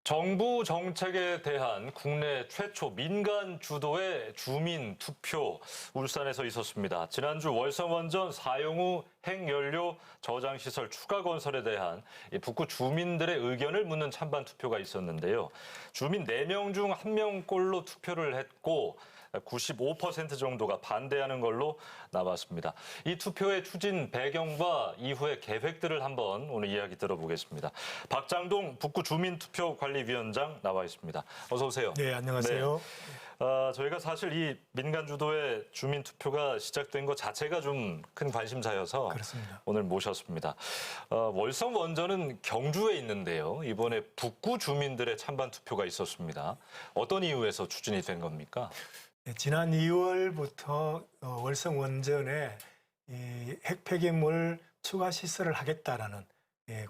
정부 정책에 대한 국내 최초 민간 주도의 주민 투표 울산에서 있었습니다. 지난주 월성원전 사용 후 핵연료 저장시설 추가 건설에 대한 북구 주민들의 의견을 묻는 찬반 투표가 있었는데요. 주민 4명 중 1명꼴로 투표를 했고 95% 정도가 반대하는 걸로 나왔습니다. 이 투표의 추진 배경과 이후의 계획들을 한번 오늘 이야기 들어보겠습니다. 박장동 북구 주민투표관리위원장 나와 있습니다. 어서 오세요. 네, 안녕하세요. 네. 저희가 사실 이 민간 주도의 주민투표가 시작된 것 자체가 좀 큰 관심사여서 그렇습니다. 오늘 모셨습니다. 월성 원전은 경주에 있는데요. 이번에 북구 주민들의 찬반 투표가 있었습니다. 어떤 이유에서 추진이 된 겁니까? 네, 지난 2월부터 월성 원전에 핵 폐기물 추가 시설을 하겠다라는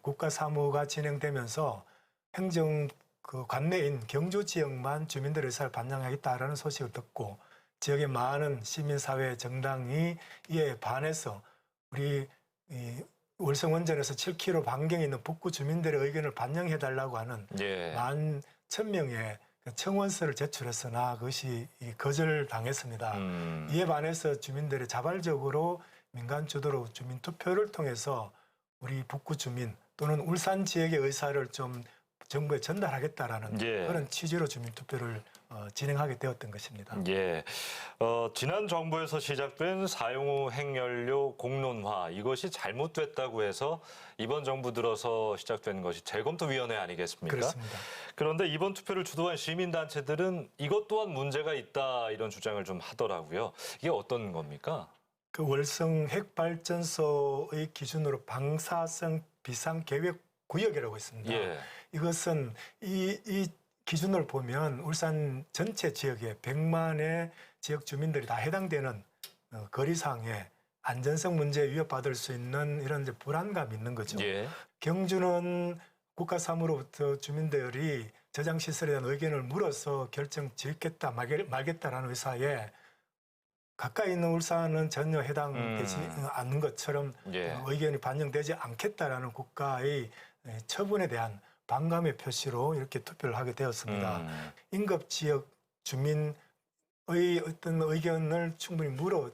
국가 사무가 진행되면서 행정 관내인 경주 지역만 주민들의 의사를 반영하겠다라는 소식을 듣고 지역의 많은 시민사회 정당이 이에 반해서 우리 월성 원전에서 7km 반경에 있는 북구 주민들의 의견을 반영해달라고 하는 11,000명의 청원서를 제출했으나 그것이 거절당했습니다. 이에 반해서 주민들이 자발적으로 민간 주도로 주민 투표를 통해서 우리 북구 주민 또는 울산 지역의 의사를 좀 정부에 전달하겠다라는 그런 취지로 주민 투표를 진행하게 되었던 것입니다. 지난 정부에서 시작된 사용 후 핵연료 공론화 이것이 잘못됐다고 해서 이번 정부 들어서 시작된 것이 재검토위원회 아니겠습니까? 그렇습니다. 그런데 이번 투표를 주도한 시민단체들은 이것 또한 문제가 있다 이런 주장을 좀 하더라고요. 이게 어떤 겁니까? 그 월성 핵발전소의 기준으로 방사성 비상계획구역이라고 있습니다. 이것은 이 기준을 보면 울산 전체 지역에 100만의 지역 주민들이 다 해당되는 거리상에 안전성 문제에 위협받을 수 있는 이런 이제 불안감이 있는 거죠. 경주는 국가사무로부터 주민들이 저장시설에 대한 의견을 물어서 결정 짓겠다 말겠다라는 의사에 가까이 있는 울산은 전혀 해당되지 않는 것처럼 의견이 반영되지 않겠다라는 국가의 처분에 대한 반감의 표시로 이렇게 투표를 하게 되었습니다. 인접지역 주민의 어떤 의견을 충분히 물어야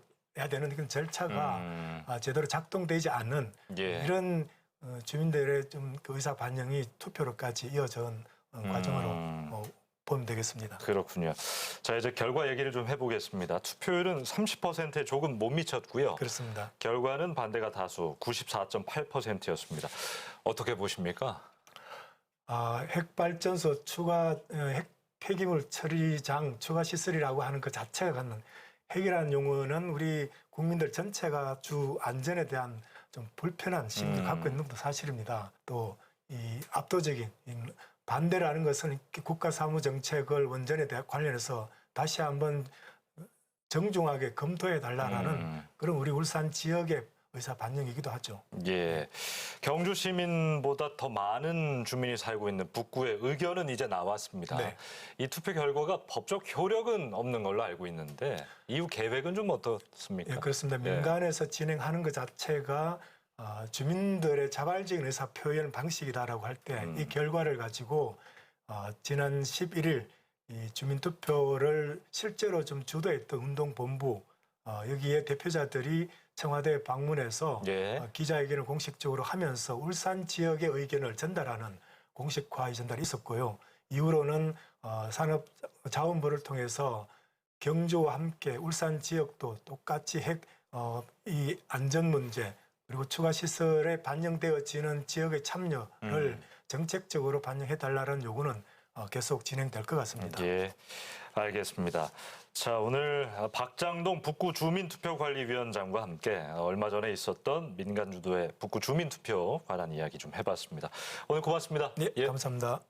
되는 그런 절차가 제대로 작동되지 않는 이런 주민들의 좀 그 의사 반영이 투표로까지 이어진 과정으로 보면 되겠습니다. 그렇군요. 자, 이제 결과 얘기를 좀 해보겠습니다. 투표율은 30%에 조금 못 미쳤고요. 그렇습니다. 결과는 반대가 다수 94.8%였습니다. 어떻게 보십니까? 핵발전소 추가 핵 폐기물 처리장 추가 시설이라고 하는 그 자체가 갖는 핵이라는 용어는 우리 국민들 전체가 주 안전에 대한 좀 불편한 심리를 갖고 있는 것도 사실입니다. 또 이 압도적인 반대라는 것은 국가 사무 정책을 원전에 관련해서 다시 한번 정중하게 검토해 달라는 그런 우리 울산 지역의 의사 반영이기도 하죠. 경주 시민보다 더 많은 주민이 살고 있는 북구의 의견은 이제 나왔습니다. 이 투표 결과가 법적 효력은 없는 걸로 알고 있는데 이후 계획은 좀 어떻습니까? 그렇습니다. 민간에서 진행하는 것 자체가 주민들의 자발적인 의사 표현 방식이다라고 할 때 이 결과를 가지고 지난 11일 이 주민투표를 실제로 좀 주도했던 운동본부 여기에 대표자들이 청와대에 방문해서 기자회견을 공식적으로 하면서 울산 지역의 의견을 전달하는 공식화 전달이 있었고요. 이후로는 산업자원부를 통해서 경주와 함께 울산 지역도 똑같이 이 안전 문제 그리고 추가 시설에 반영되어지는 지역의 참여를 정책적으로 반영해달라는 요구는 계속 진행될 것 같습니다. 알겠습니다. 자, 오늘 박장동 북구 주민투표관리위원장과 함께 얼마 전에 있었던 민간 주도의 북구 주민투표 관한 이야기 좀 해봤습니다. 오늘 고맙습니다. 감사합니다.